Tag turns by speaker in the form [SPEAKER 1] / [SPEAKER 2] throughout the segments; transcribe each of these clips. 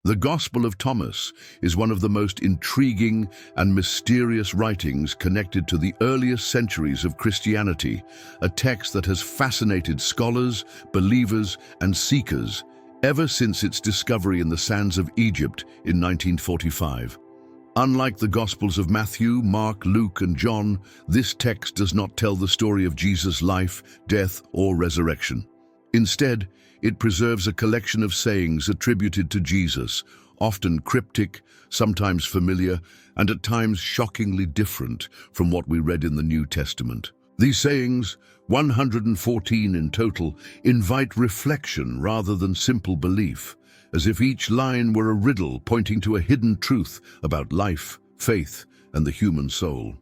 [SPEAKER 1] The Gospel of Thomas is one of the most intriguing and mysterious writings connected to the earliest centuries of Christianity, a text that has fascinated scholars, believers, and seekers ever since its discovery in the sands of Egypt in 1945. Unlike the Gospels of Matthew, Mark, Luke, and John, this text does not tell the story of Jesus' life, death, or resurrection. Instead, it preserves a collection of sayings attributed to Jesus, often cryptic, sometimes familiar, and at times shockingly different from what we read in the New Testament. These sayings, 114 in total, invite reflection rather than simple belief, as if each line were a riddle pointing to a hidden truth about life, faith, and the human soul.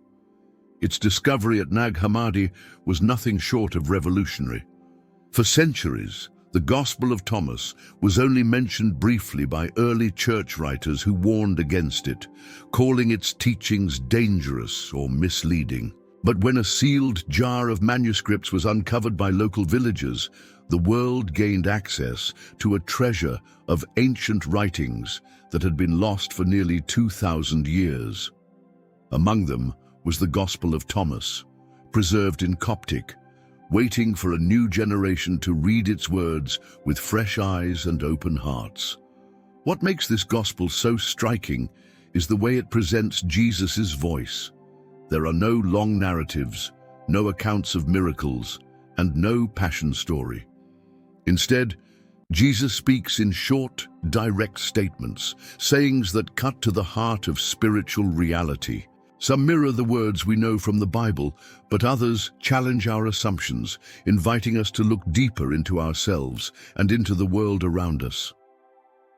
[SPEAKER 1] Its discovery at Nag Hammadi was nothing short of revolutionary. For centuries, the Gospel of Thomas was only mentioned briefly by early church writers who warned against it, calling its teachings dangerous or misleading. But when a sealed jar of manuscripts was uncovered by local villagers, the world gained access to a treasure of ancient writings that had been lost for nearly 2,000 years. Among them was the Gospel of Thomas, preserved in Coptic, waiting for a new generation to read its words with fresh eyes and open hearts. What makes this gospel so striking is the way it presents Jesus' voice. There are no long narratives, no accounts of miracles, and no passion story. Instead, Jesus speaks in short, direct statements, sayings that cut to the heart of spiritual reality. Some mirror the words we know from the Bible, but others challenge our assumptions, inviting us to look deeper into ourselves and into the world around us.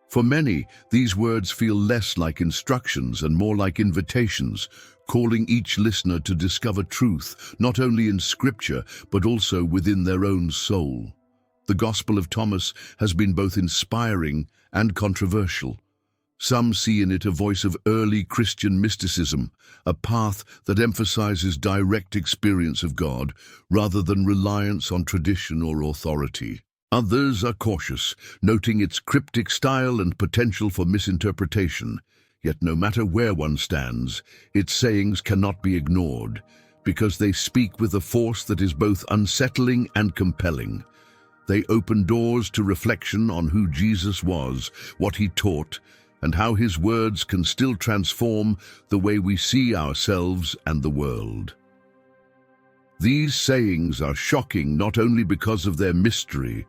[SPEAKER 1] For many, these words feel less like instructions and more like invitations, calling each listener to discover truth, not only in Scripture, but also within their own soul. The Gospel of Thomas has been both inspiring and controversial. Some see in it a voice of early Christian mysticism, a path that emphasizes direct experience of God rather than reliance on tradition or authority. Others are cautious, noting its cryptic style and potential for misinterpretation. Yet no matter where one stands, its sayings cannot be ignored, because they speak with a force that is both unsettling and compelling. They open doors to reflection on who Jesus was, what he taught, and how his words can still transform the way we see ourselves and the world. These sayings are shocking not only because of their mystery,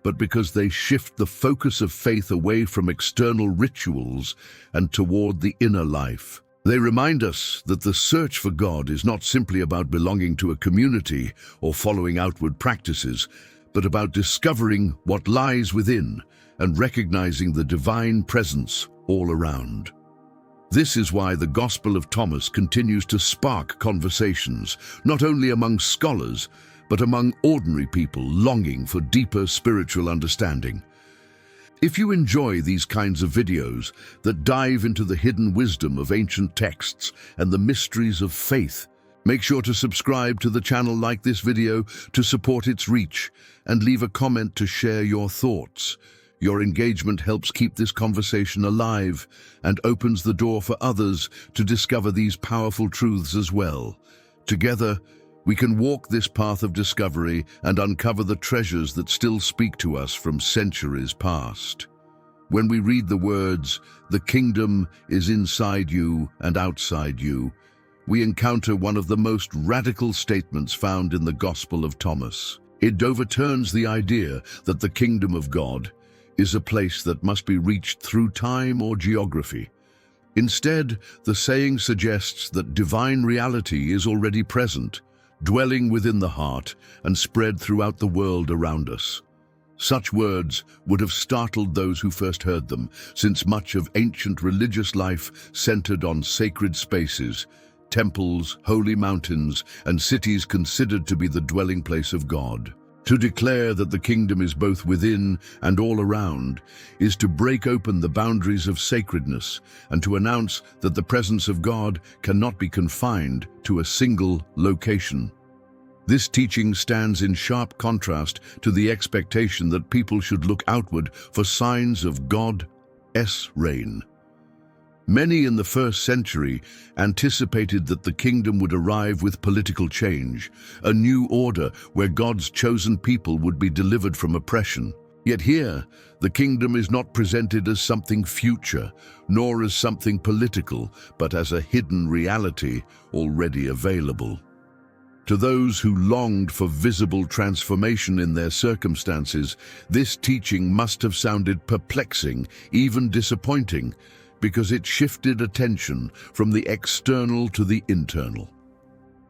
[SPEAKER 1] but because they shift the focus of faith away from external rituals and toward the inner life. They remind us that the search for God is not simply about belonging to a community or following outward practices, but about discovering what lies within and recognizing the divine presence all around. This is why the Gospel of Thomas continues to spark conversations, not only among scholars, but among ordinary people longing for deeper spiritual understanding. If you enjoy these kinds of videos that dive into the hidden wisdom of ancient texts and the mysteries of faith, make sure to subscribe to the channel, like this video to support its reach, and leave a comment to share your thoughts. Your engagement helps keep this conversation alive and opens the door for others to discover these powerful truths as well. Together, we can walk this path of discovery and uncover the treasures that still speak to us from centuries past. When we read the words, "The kingdom is inside you and outside you," we encounter one of the most radical statements found in the Gospel of Thomas. It overturns the idea that the kingdom of God is a place that must be reached through time or geography. Instead, the saying suggests that divine reality is already present, dwelling within the heart and spread throughout the world around us. Such words would have startled those who first heard them, since much of ancient religious life centered on sacred spaces, temples, holy mountains, and cities considered to be the dwelling place of God. To declare that the kingdom is both within and all around is to break open the boundaries of sacredness and to announce that the presence of God cannot be confined to a single location. This teaching stands in sharp contrast to the expectation that people should look outward for signs of God reign. Many in the first century anticipated that the kingdom would arrive with political change, a new order where God's chosen people would be delivered from oppression. Yet here, the kingdom is not presented as something future, nor as something political, but as a hidden reality already available. To those who longed for visible transformation in their circumstances, this teaching must have sounded perplexing, even disappointing, because it shifted attention from the external to the internal.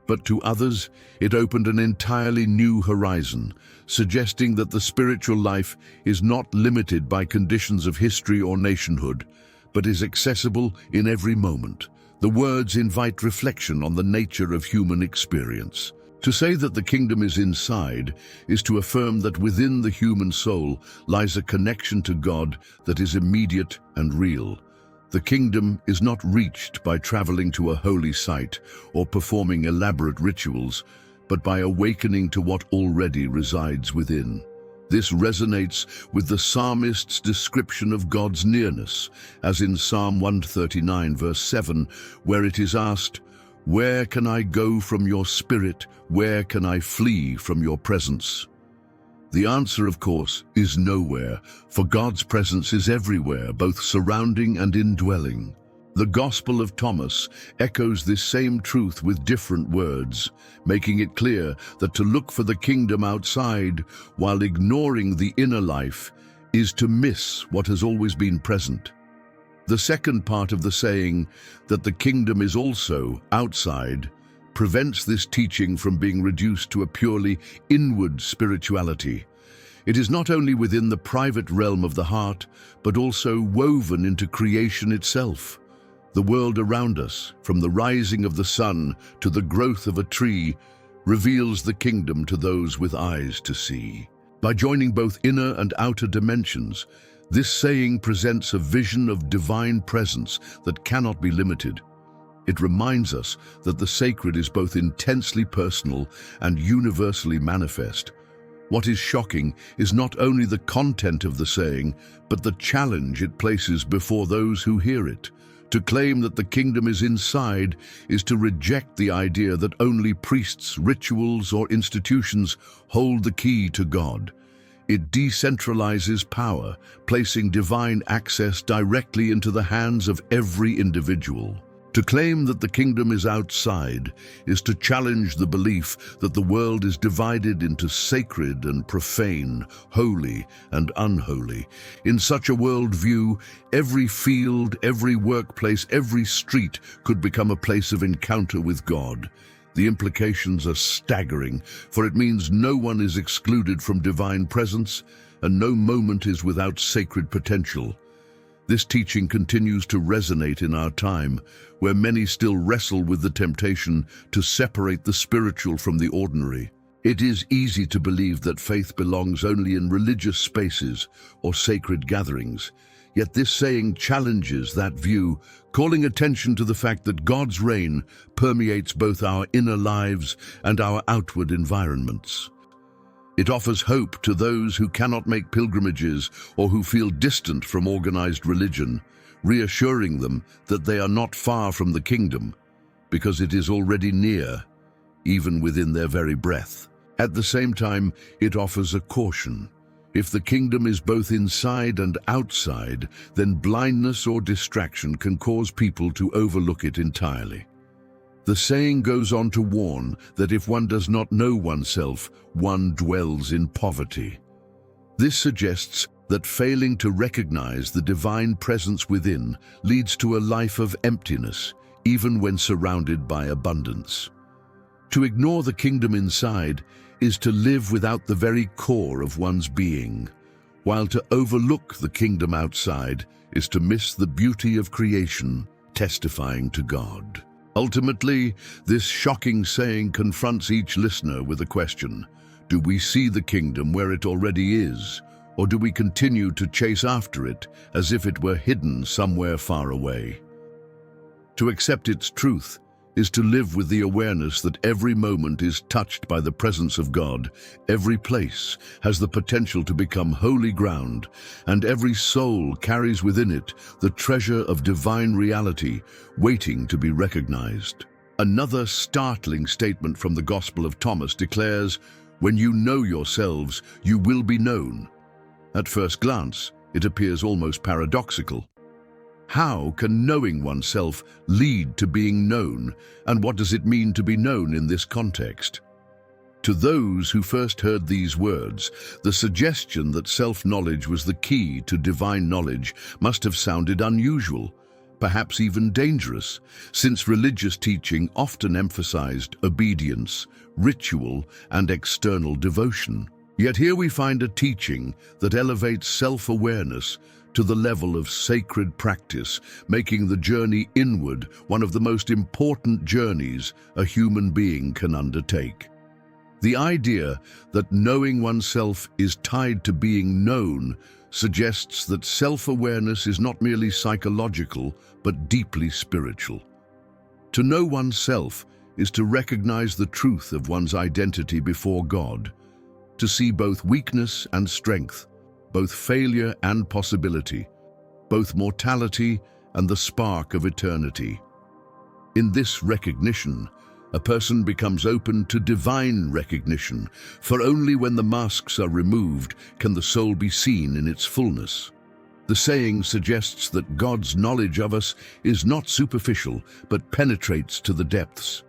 [SPEAKER 1] But to others, it opened an entirely new horizon, suggesting that the spiritual life is not limited by conditions of history or nationhood, but is accessible in every moment. The words invite reflection on the nature of human experience. To say that the kingdom is inside is to affirm that within the human soul lies a connection to God that is immediate and real. The kingdom is not reached by traveling to a holy site or performing elaborate rituals, but by awakening to what already resides within. This resonates with the psalmist's description of God's nearness, as in Psalm 139, verse 7, where it is asked, "Where can I go from your spirit? Where can I flee from your presence?" The answer, of course, is nowhere, for God's presence is everywhere, both surrounding and indwelling. The Gospel of Thomas echoes this same truth with different words, making it clear that to look for the kingdom outside while ignoring the inner life is to miss what has always been present. The second part of the saying, that the kingdom is also outside, prevents this teaching from being reduced to a purely inward spirituality. It is not only within the private realm of the heart, but also woven into creation itself. The world around us, from the rising of the sun to the growth of a tree, reveals the kingdom to those with eyes to see. By joining both inner and outer dimensions, this saying presents a vision of divine presence that cannot be limited. It reminds us that the sacred is both intensely personal and universally manifest. What is shocking is not only the content of the saying, but the challenge it places before those who hear it. To claim that the kingdom is inside is to reject the idea that only priests, rituals, or institutions hold the key to God. It decentralizes power, placing divine access directly into the hands of every individual. To claim that the kingdom is outside is to challenge the belief that the world is divided into sacred and profane, holy and unholy. In such a worldview, every field, every workplace, every street could become a place of encounter with God. The implications are staggering, for it means no one is excluded from divine presence, and no moment is without sacred potential. This teaching continues to resonate in our time, where many still wrestle with the temptation to separate the spiritual from the ordinary. It is easy to believe that faith belongs only in religious spaces or sacred gatherings, yet this saying challenges that view, calling attention to the fact that God's reign permeates both our inner lives and our outward environments. It offers hope to those who cannot make pilgrimages or who feel distant from organized religion, reassuring them that they are not far from the kingdom, because it is already near, even within their very breath. At the same time, it offers a caution. If the kingdom is both inside and outside, then blindness or distraction can cause people to overlook it entirely. The saying goes on to warn that if one does not know oneself, one dwells in poverty. This suggests that failing to recognize the divine presence within leads to a life of emptiness, even when surrounded by abundance. To ignore the kingdom inside is to live without the very core of one's being, while to overlook the kingdom outside is to miss the beauty of creation, testifying to God. Ultimately, this shocking saying confronts each listener with a question. Do we see the kingdom where it already is, or do we continue to chase after it as if it were hidden somewhere far away? To accept its truth is to live with the awareness that every moment is touched by the presence of God, every place has the potential to become holy ground, and every soul carries within it the treasure of divine reality waiting to be recognized. Another startling statement from the Gospel of Thomas declares, "When you know yourselves, you will be known." At first glance, it appears almost paradoxical. How can knowing oneself lead to being known, and what does it mean to be known in this context? To those who first heard these words, the suggestion that self-knowledge was the key to divine knowledge must have sounded unusual, perhaps even dangerous, since religious teaching often emphasized obedience, ritual, and external devotion. Yet here we find a teaching that elevates self-awareness to the level of sacred practice, making the journey inward one of the most important journeys a human being can undertake. The idea that knowing oneself is tied to being known suggests that self-awareness is not merely psychological, but deeply spiritual. To know oneself is to recognize the truth of one's identity before God, to see both weakness and strength, both failure and possibility, both mortality and the spark of eternity. In this recognition, a person becomes open to divine recognition, for only when the masks are removed can the soul be seen in its fullness. The saying suggests that God's knowledge of us is not superficial, but penetrates to the depths.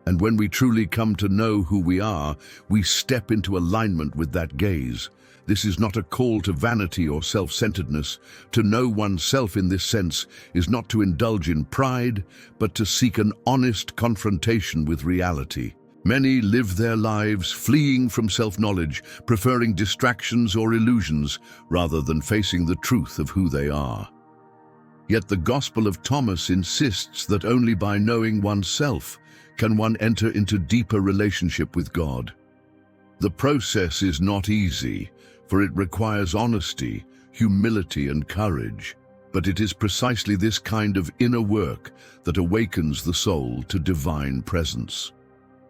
[SPEAKER 1] And when we truly come to know who we are, we step into alignment with that gaze. This is not a call to vanity or self-centeredness. To know oneself in this sense is not to indulge in pride, but to seek an honest confrontation with reality. Many live their lives fleeing from self-knowledge, preferring distractions or illusions rather than facing the truth of who they are. Yet the Gospel of Thomas insists that only by knowing oneself can one enter into deeper relationship with God. The process is not easy, for it requires honesty, humility, and courage. But it is precisely this kind of inner work that awakens the soul to divine presence.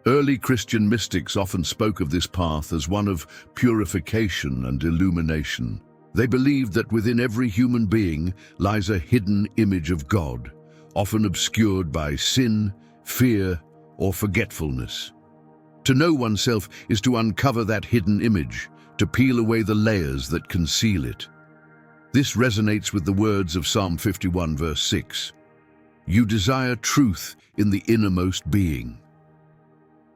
[SPEAKER 1] Early Christian mystics often spoke of this path as one of purification and illumination. They believed that within every human being lies a hidden image of God, often obscured by sin, fear, or forgetfulness. To know oneself is to uncover that hidden image, to peel away the layers that conceal it. This resonates with the words of Psalm 51 verse 6. You desire truth in the innermost being.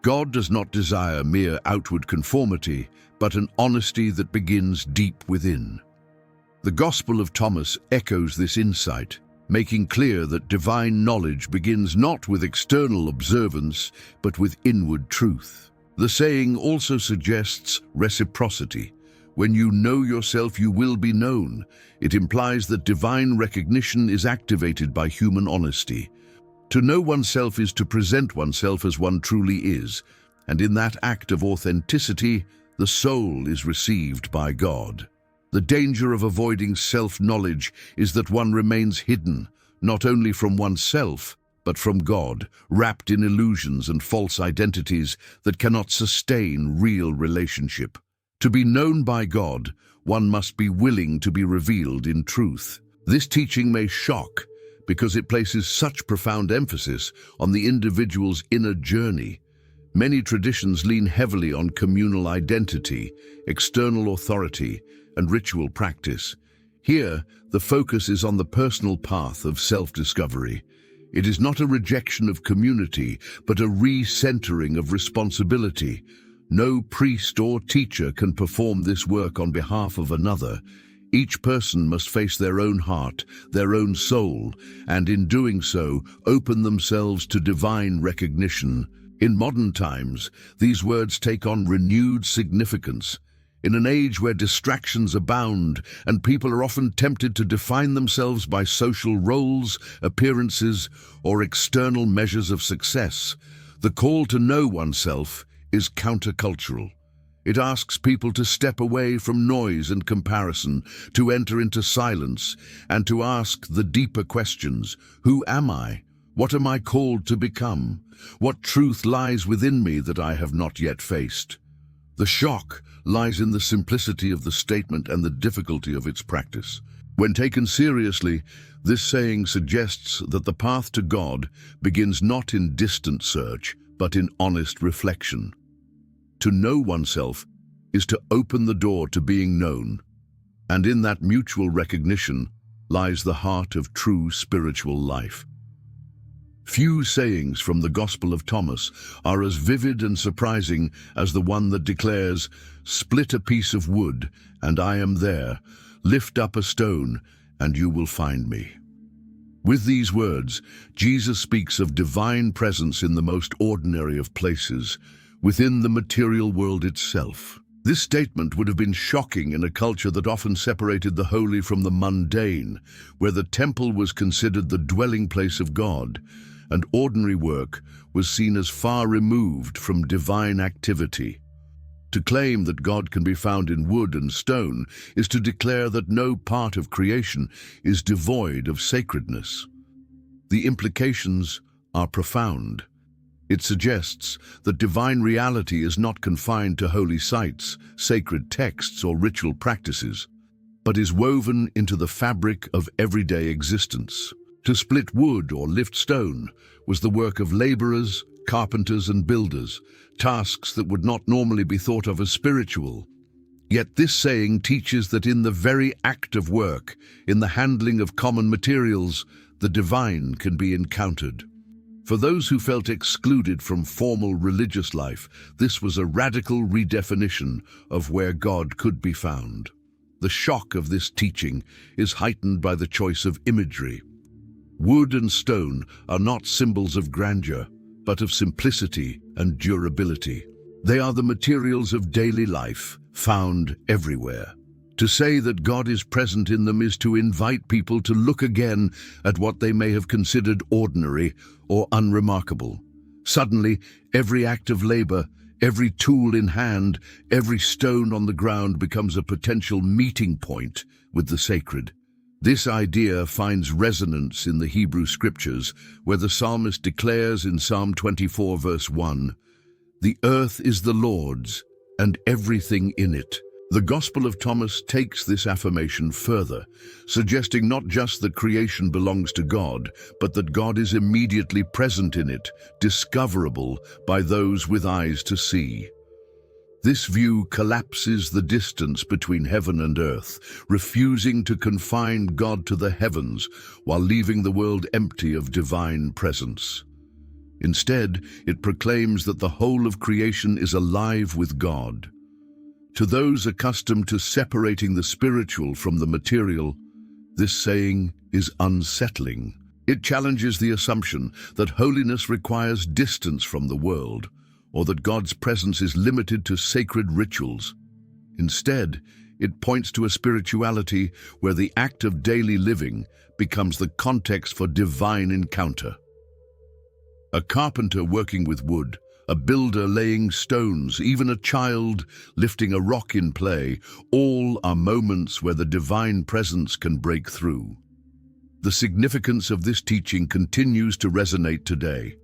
[SPEAKER 1] God does not desire mere outward conformity, but an honesty that begins deep within. The Gospel of Thomas echoes this insight, making clear that divine knowledge begins not with external observance, but with inward truth. The saying also suggests reciprocity. When you know yourself, you will be known. It implies that divine recognition is activated by human honesty. To know oneself is to present oneself as one truly is, and in that act of authenticity, the soul is received by God. The danger of avoiding self-knowledge is that one remains hidden, not only from oneself, but from God, wrapped in illusions and false identities that cannot sustain real relationship. To be known by God, one must be willing to be revealed in truth. This teaching may shock because it places such profound emphasis on the individual's inner journey. Many traditions lean heavily on communal identity, external authority, and ritual practice. Here, the focus is on the personal path of self-discovery. It is not a rejection of community, but a re-centering of responsibility. No priest or teacher can perform this work on behalf of another. Each person must face their own heart, their own soul, and in doing so, open themselves to divine recognition. In modern times, these words take on renewed significance. In an age where distractions abound and people are often tempted to define themselves by social roles, appearances, or external measures of success, the call to know oneself is countercultural. It asks people to step away from noise and comparison, to enter into silence, and to ask the deeper questions: who am I? What am I called to become? What truth lies within me that I have not yet faced? The shock lies in the simplicity of the statement and the difficulty of its practice. When taken seriously, this saying suggests that the path to God begins not in distant search, but in honest reflection. To know oneself is to open the door to being known, and in that mutual recognition lies the heart of true spiritual life. Few sayings from the Gospel of Thomas are as vivid and surprising as the one that declares, "Split a piece of wood, and I am there. Lift up a stone, and you will find me." With these words, Jesus speaks of divine presence in the most ordinary of places, within the material world itself. This statement would have been shocking in a culture that often separated the holy from the mundane, where the temple was considered the dwelling place of God, and ordinary work was seen as far removed from divine activity. To claim that God can be found in wood and stone is to declare that no part of creation is devoid of sacredness. The implications are profound. It suggests that divine reality is not confined to holy sites, sacred texts, or ritual practices, but is woven into the fabric of everyday existence. To split wood or lift stone was the work of laborers, carpenters, and builders, tasks that would not normally be thought of as spiritual. Yet this saying teaches that in the very act of work, in the handling of common materials, the divine can be encountered. For those who felt excluded from formal religious life, this was a radical redefinition of where God could be found. The shock of this teaching is heightened by the choice of imagery. Wood and stone are not symbols of grandeur, but of simplicity and durability. They are the materials of daily life, found everywhere. To say that God is present in them is to invite people to look again at what they may have considered ordinary or unremarkable. Suddenly, every act of labor, every tool in hand, every stone on the ground becomes a potential meeting point with the sacred. This idea finds resonance in the Hebrew Scriptures, where the psalmist declares in Psalm 24, verse 1, "The earth is the Lord's, and everything in it." The Gospel of Thomas takes this affirmation further, suggesting not just that creation belongs to God, but that God is immediately present in it, discoverable by those with eyes to see. This view collapses the distance between heaven and earth, refusing to confine God to the heavens while leaving the world empty of divine presence. Instead, it proclaims that the whole of creation is alive with God. To those accustomed to separating the spiritual from the material, this saying is unsettling. It challenges the assumption that holiness requires distance from the world, or that God's presence is limited to sacred rituals. Instead, it points to a spirituality where the act of daily living becomes the context for divine encounter. A carpenter working with wood, a builder laying stones, even a child lifting a rock in play, all are moments where the divine presence can break through. The significance of this teaching continues to resonate today.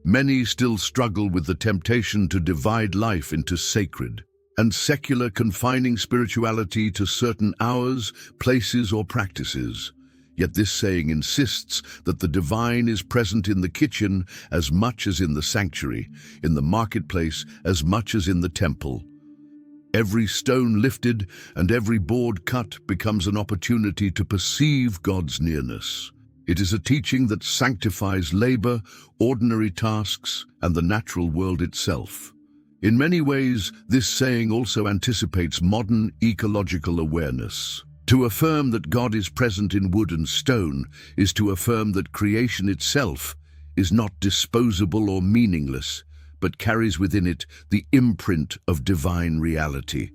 [SPEAKER 1] Many still struggle with the temptation to divide life into sacred and secular, confining spirituality to certain hours, places, or practices. Yet this saying insists that the divine is present in the kitchen as much as in the sanctuary, in the marketplace as much as in the temple. Every stone lifted and every board cut becomes an opportunity to perceive God's nearness. It is a teaching that sanctifies labor, ordinary tasks, and the natural world itself. In many ways, this saying also anticipates modern ecological awareness. To affirm that God is present in wood and stone is to affirm that creation itself is not disposable or meaningless, but carries within it the imprint of divine reality.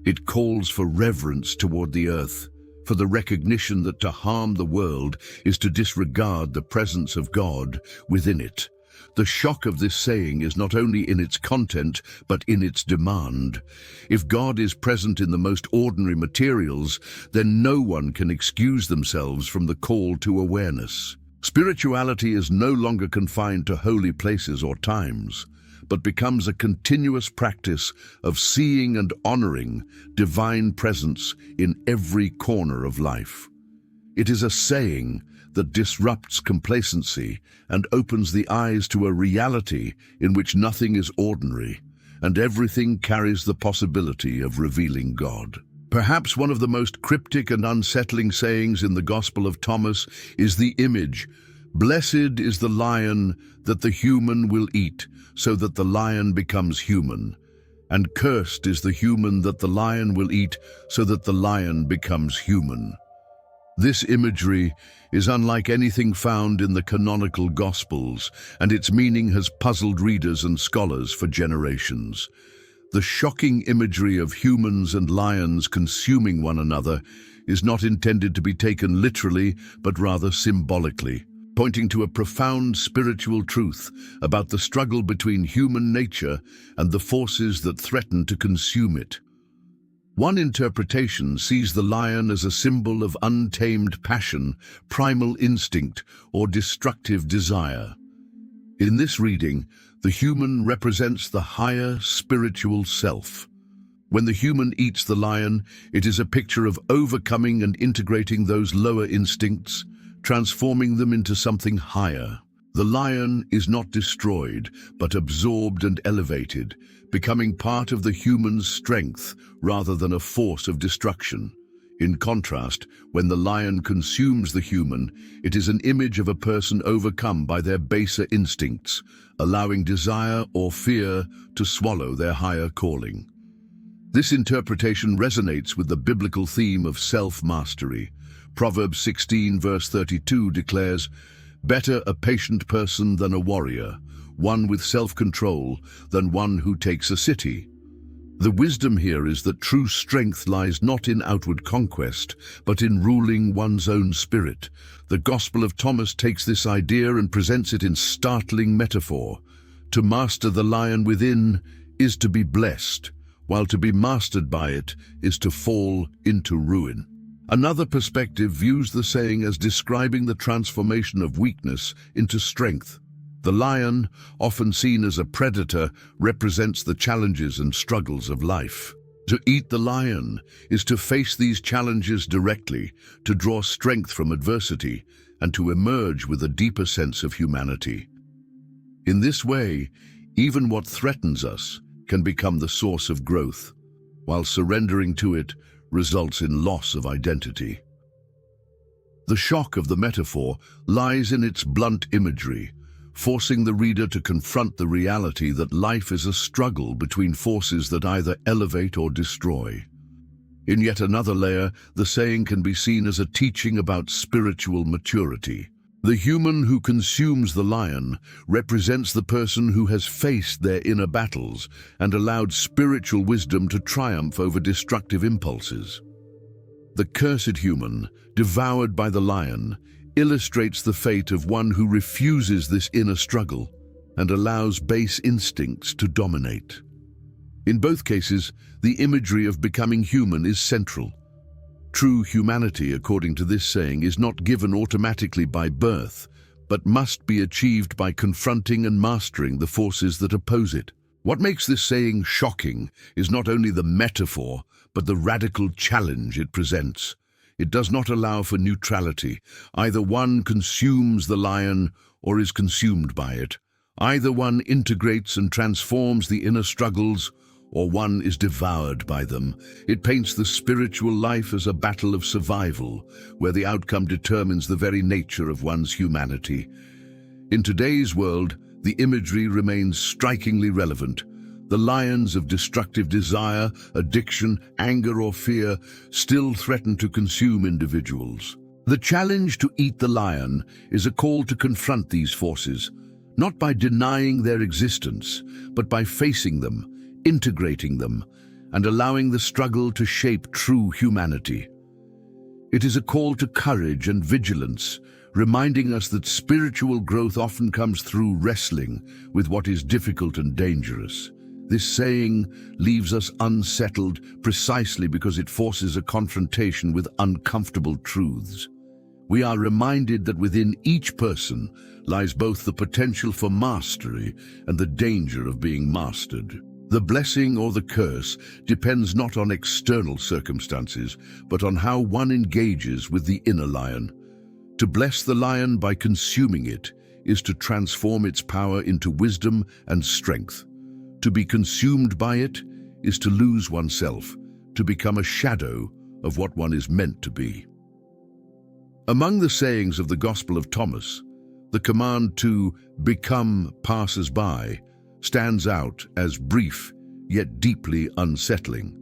[SPEAKER 1] It calls for reverence toward the earth, for the recognition that to harm the world is to disregard the presence of God within it. The shock of this saying is not only in its content, but in its demand. If God is present in the most ordinary materials, then no one can excuse themselves from the call to awareness. Spirituality is no longer confined to holy places or times, but becomes a continuous practice of seeing and honoring divine presence in every corner of life. It is a saying that disrupts complacency and opens the eyes to a reality in which nothing is ordinary and everything carries the possibility of revealing God. Perhaps one of the most cryptic and unsettling sayings in the Gospel of Thomas is the image, "Blessed is the lion that the human will eat, so that the lion becomes human, and cursed is the human that the lion will eat, so that the lion becomes human." This imagery is unlike anything found in the canonical Gospels, and its meaning has puzzled readers and scholars for generations. The shocking imagery of humans and lions consuming one another is not intended to be taken literally, but rather symbolically, pointing to a profound spiritual truth about the struggle between human nature and the forces that threaten to consume it. One interpretation sees the lion as a symbol of untamed passion, primal instinct, or destructive desire. In this reading, the human represents the higher spiritual self. When the human eats the lion, it is a picture of overcoming and integrating those lower instincts, transforming them into something higher. The lion is not destroyed, but absorbed and elevated, becoming part of the human's strength rather than a force of destruction. In contrast, when the lion consumes the human, it is an image of a person overcome by their baser instincts, allowing desire or fear to swallow their higher calling. This interpretation resonates with the biblical theme of self-mastery. Proverbs 16 verse 32 declares, "Better a patient person than a warrior, one with self-control than one who takes a city." The wisdom here is that true strength lies not in outward conquest, but in ruling one's own spirit. The Gospel of Thomas takes this idea and presents it in startling metaphor. To master the lion within is to be blessed, while to be mastered by it is to fall into ruin. Another perspective views the saying as describing the transformation of weakness into strength. The lion, often seen as a predator, represents the challenges and struggles of life. To eat the lion is to face these challenges directly, to draw strength from adversity, and to emerge with a deeper sense of humanity. In this way, even what threatens us can become the source of growth, while surrendering to it results in loss of identity. The shock of the metaphor lies in its blunt imagery, forcing the reader to confront the reality that life is a struggle between forces that either elevate or destroy. In yet another layer, the saying can be seen as a teaching about spiritual maturity. The human who consumes the lion represents the person who has faced their inner battles and allowed spiritual wisdom to triumph over destructive impulses. The cursed human, devoured by the lion, illustrates the fate of one who refuses this inner struggle and allows base instincts to dominate. In both cases, the imagery of becoming human is central. True humanity, according to this saying, is not given automatically by birth, but must be achieved by confronting and mastering the forces that oppose it. What makes this saying shocking is not only the metaphor, but the radical challenge it presents. It does not allow for neutrality. Either one consumes the lion or is consumed by it. Either one integrates and transforms the inner struggles, or one is devoured by them. It paints the spiritual life as a battle of survival, where the outcome determines the very nature of one's humanity. In today's world, the imagery remains strikingly relevant. The lions of destructive desire, addiction, anger, or fear still threaten to consume individuals. The challenge to eat the lion is a call to confront these forces, not by denying their existence, but by facing them, integrating them, and allowing the struggle to shape true humanity. It is a call to courage and vigilance, reminding us that spiritual growth often comes through wrestling with what is difficult and dangerous. This saying leaves us unsettled precisely because it forces a confrontation with uncomfortable truths. we are reminded that within each person lies both the potential for mastery and the danger of being mastered. The blessing or the curse depends not on external circumstances, but on how one engages with the inner lion. To bless the lion by consuming it is to transform its power into wisdom and strength. To be consumed by it is to lose oneself, to become a shadow of what one is meant to be. Among the sayings of the Gospel of Thomas, the command to become passers-by stands out as brief yet deeply unsettling.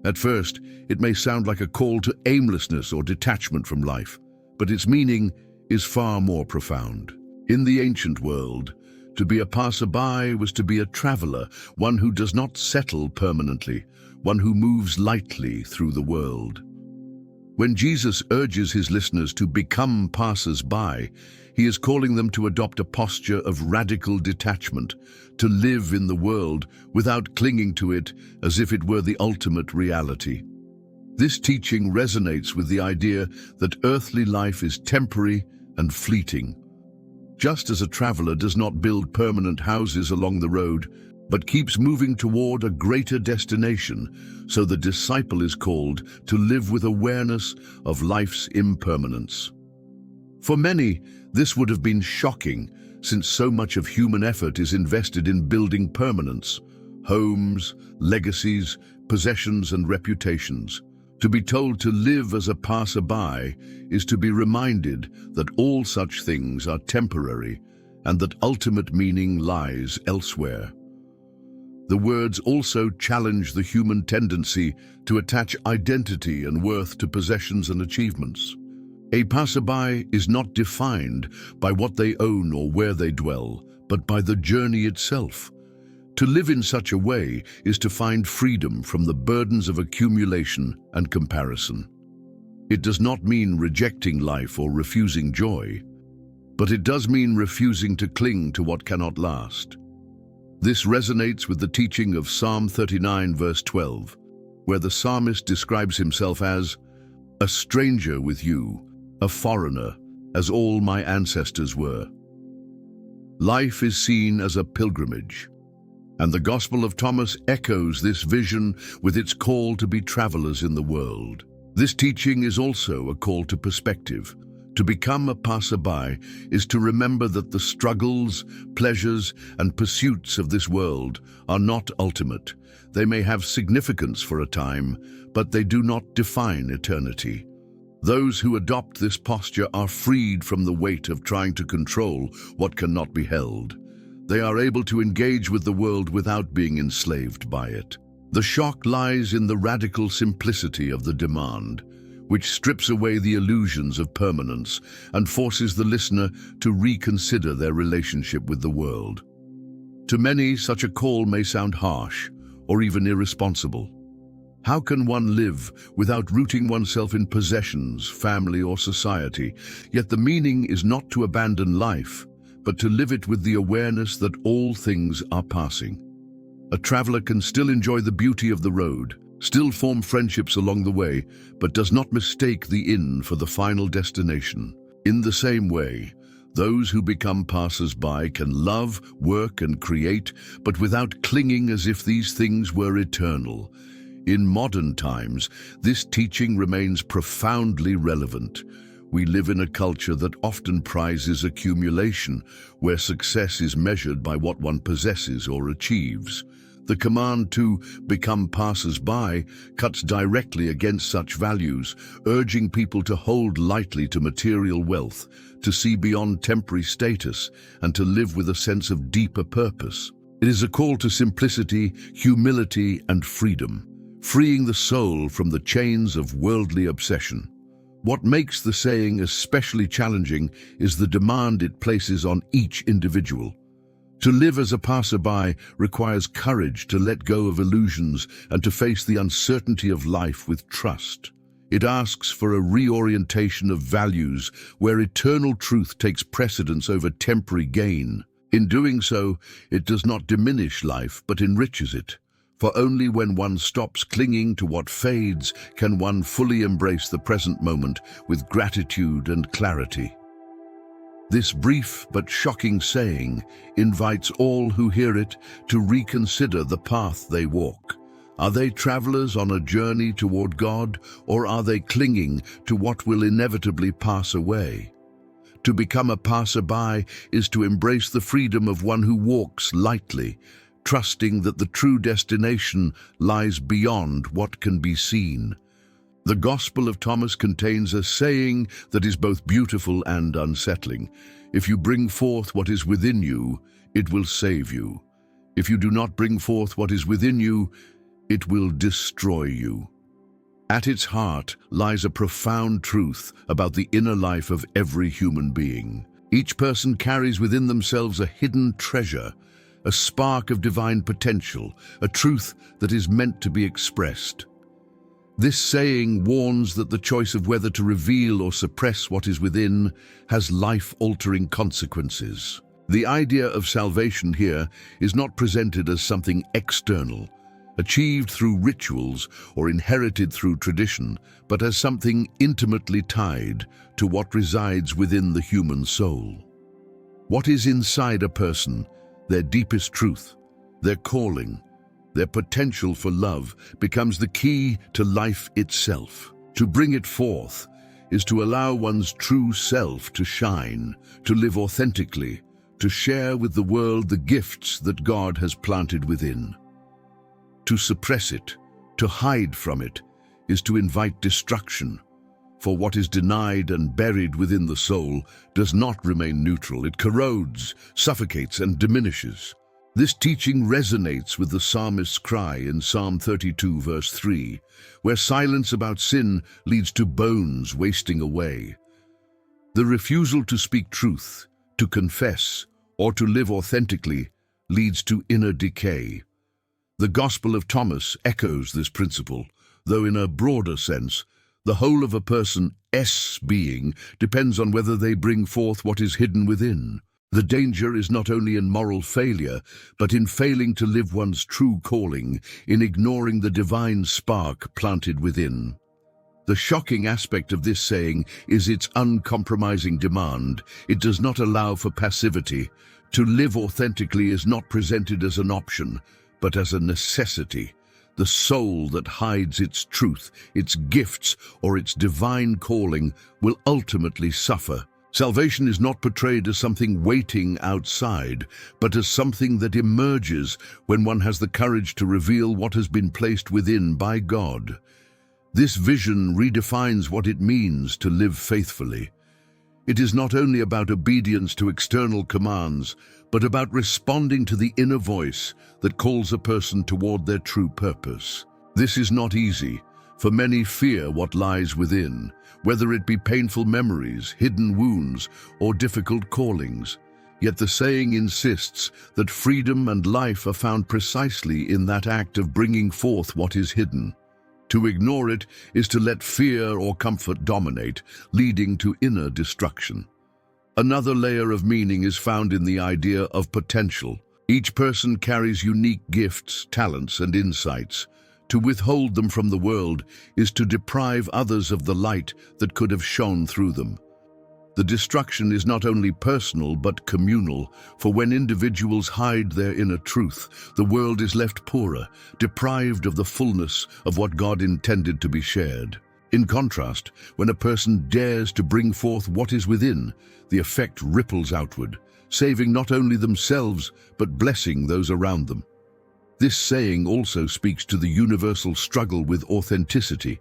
[SPEAKER 1] At first, it may sound like a call to aimlessness or detachment from life, but its meaning is far more profound. In the ancient world, to be a passerby was to be a traveler, one who does not settle permanently, one who moves lightly through the world. When Jesus urges his listeners to become passers-by, he is calling them to adopt a posture of radical detachment, to live in the world without clinging to it as if it were the ultimate reality. This teaching resonates with the idea that earthly life is temporary and fleeting. Just as a traveler does not build permanent houses along the road, but keeps moving toward a greater destination, so the disciple is called to live with awareness of life's impermanence. For many, this would have been shocking, since so much of human effort is invested in building permanence, homes, legacies, possessions, and reputations. To be told to live as a passerby is to be reminded that all such things are temporary and that ultimate meaning lies elsewhere. The words also challenge the human tendency to attach identity and worth to possessions and achievements. A passerby is not defined by what they own or where they dwell, but by the journey itself. To live in such a way is to find freedom from the burdens of accumulation and comparison. It does not mean rejecting life or refusing joy, but it does mean refusing to cling to what cannot last. This resonates with the teaching of Psalm 39, verse 12, where the psalmist describes himself as a stranger with you, a foreigner, as all my ancestors were. Life is seen as a pilgrimage, and the Gospel of Thomas echoes this vision with its call to be travelers in the world. This teaching is also a call to perspective. To become a passerby is to remember that the struggles, pleasures, and pursuits of this world are not ultimate. They may have significance for a time, but they do not define eternity. Those who adopt this posture are freed from the weight of trying to control what cannot be held. They are able to engage with the world without being enslaved by it. The shock lies in the radical simplicity of the demand, which strips away the illusions of permanence and forces the listener to reconsider their relationship with the world. To many, such a call may sound harsh or even irresponsible. How can one live without rooting oneself in possessions, family, or society? Yet the meaning is not to abandon life, but to live it with the awareness that all things are passing. A traveler can still enjoy the beauty of the road, still form friendships along the way, but does not mistake the inn for the final destination. In the same way, those who become passers-by can love, work, and create, but without clinging as if these things were eternal. In modern times, this teaching remains profoundly relevant. We live in a culture that often prizes accumulation, where success is measured by what one possesses or achieves. The command to become passers-by cuts directly against such values, urging people to hold lightly to material wealth, to see beyond temporary status, and to live with a sense of deeper purpose. It is a call to simplicity, humility, and freedom, freeing the soul from the chains of worldly obsession. What makes the saying especially challenging is the demand it places on each individual. To live as a passerby requires courage to let go of illusions and to face the uncertainty of life with trust. It asks for a reorientation of values where eternal truth takes precedence over temporary gain. In doing so, it does not diminish life but enriches it, For only when one stops clinging to what fades can one fully embrace the present moment with gratitude and clarity. This brief but shocking saying invites all who hear it to reconsider the path they walk. Are they travelers on a journey toward God, or are they clinging to what will inevitably pass away? To become a passerby is to embrace the freedom of one who walks lightly, trusting that the true destination lies beyond what can be seen. The Gospel of Thomas contains a saying that is both beautiful and unsettling. If you bring forth what is within you, it will save you. If you do not bring forth what is within you, it will destroy you. At its heart lies a profound truth about the inner life of every human being. Each person carries within themselves a hidden treasure, a spark of divine potential, a truth that is meant to be expressed. This saying warns that the choice of whether to reveal or suppress what is within has life-altering consequences. The idea of salvation here is not presented as something external, achieved through rituals or inherited through tradition, but as something intimately tied to what resides within the human soul. What is inside a person, their deepest truth, their calling, their potential for love, becomes the key to life itself. To bring it forth is to allow one's true self to shine, to live authentically, to share with the world the gifts that God has planted within. To suppress it, to hide from it, is to invite destruction. For what is denied and buried within the soul does not remain neutral. It corrodes, suffocates, and diminishes. This teaching resonates with the psalmist's cry in Psalm 32, verse 3, where silence about sin leads to bones wasting away. The refusal to speak truth, to confess, or to live authentically leads to inner decay. The Gospel of Thomas echoes this principle, though in a broader sense, the whole of a person's being depends on whether they bring forth what is hidden within. The danger is not only in moral failure, but in failing to live one's true calling, in ignoring the divine spark planted within. The shocking aspect of this saying is its uncompromising demand. It does not allow for passivity. To live authentically is not presented as an option, but as a necessity. The soul that hides its truth, its gifts, or its divine calling will ultimately suffer. Salvation is not portrayed as something waiting outside, but as something that emerges when one has the courage to reveal what has been placed within by God. This vision redefines what it means to live faithfully. It is not only about obedience to external commands, but about responding to the inner voice that calls a person toward their true purpose. This is not easy, for many fear what lies within, whether it be painful memories, hidden wounds, or difficult callings. Yet the saying insists that freedom and life are found precisely in that act of bringing forth what is hidden. To ignore it is to let fear or comfort dominate, leading to inner destruction. Another layer of meaning is found in the idea of potential. Each person carries unique gifts, talents, and insights. To withhold them from the world is to deprive others of the light that could have shone through them. The destruction is not only personal but communal, for when individuals hide their inner truth, the world is left poorer, deprived of the fullness of what God intended to be shared. In contrast, when a person dares to bring forth what is within, the effect ripples outward, saving not only themselves but blessing those around them. This saying also speaks to the universal struggle with authenticity.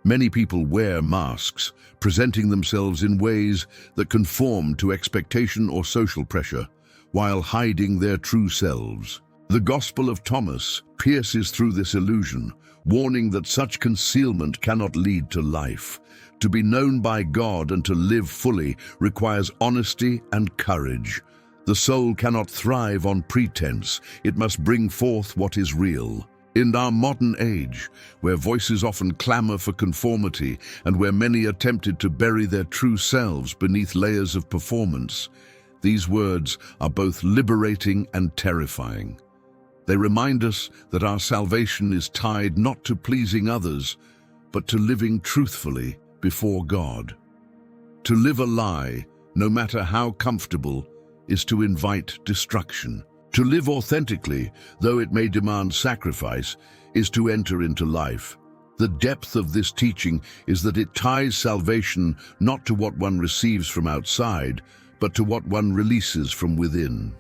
[SPEAKER 1] Many people wear masks, presenting themselves in ways that conform to expectation or social pressure, while hiding their true selves. The Gospel of Thomas pierces through this illusion, warning that such concealment cannot lead to life. To be known by God and to live fully requires honesty and courage. The soul cannot thrive on pretense. It must bring forth what is real. In our modern age, where voices often clamor for conformity and where many are tempted to bury their true selves beneath layers of performance, these words are both liberating and terrifying. They remind us that our salvation is tied not to pleasing others, but to living truthfully before God. To live a lie, no matter how comfortable, is to invite destruction. To live authentically, though it may demand sacrifice, is to enter into life. The depth of this teaching is that it ties salvation not to what one receives from outside, but to what one releases from within.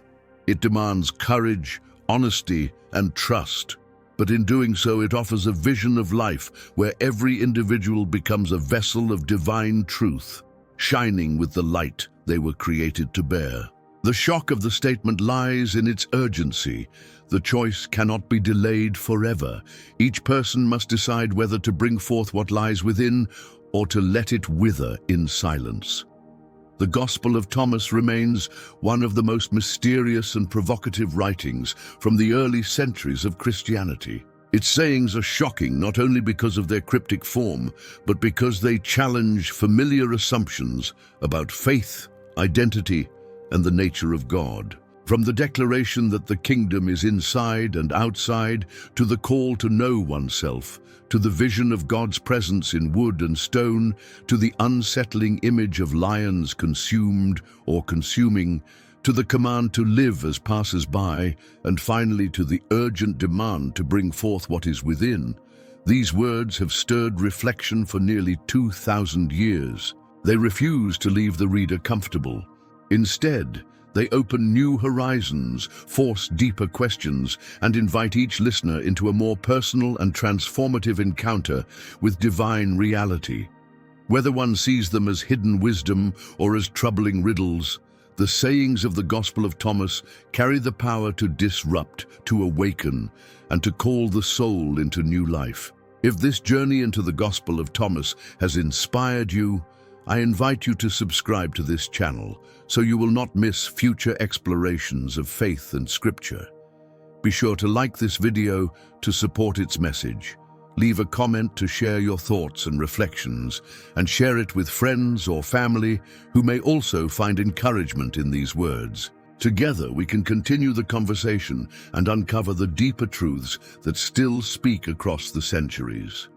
[SPEAKER 1] It demands courage, honesty, and trust. But in doing so, it offers a vision of life where every individual becomes a vessel of divine truth, shining with the light they were created to bear. The shock of the statement lies in its urgency. The choice cannot be delayed forever. Each person must decide whether to bring forth what lies within or to let it wither in silence. The Gospel of Thomas remains one of the most mysterious and provocative writings from the early centuries of Christianity. Its sayings are shocking not only because of their cryptic form, but because they challenge familiar assumptions about faith, identity, and the nature of God. From the declaration that the kingdom is inside and outside, to the call to know oneself, to the vision of God's presence in wood and stone, to the unsettling image of lions consumed or consuming, to the command to live as passers-by, and finally to the urgent demand to bring forth what is within, these words have stirred reflection for nearly 2,000 years. They refuse to leave the reader comfortable. Instead, they open new horizons, force deeper questions, and invite each listener into a more personal and transformative encounter with divine reality. Whether one sees them as hidden wisdom or as troubling riddles, the sayings of the Gospel of Thomas carry the power to disrupt, to awaken, and to call the soul into new life. If this journey into the Gospel of Thomas has inspired you, I invite you to subscribe to this channel so you will not miss future explorations of faith and scripture. Be sure to like this video to support its message. Leave a comment to share your thoughts and reflections, and share it with friends or family who may also find encouragement in these words. Together we can continue the conversation and uncover the deeper truths that still speak across the centuries.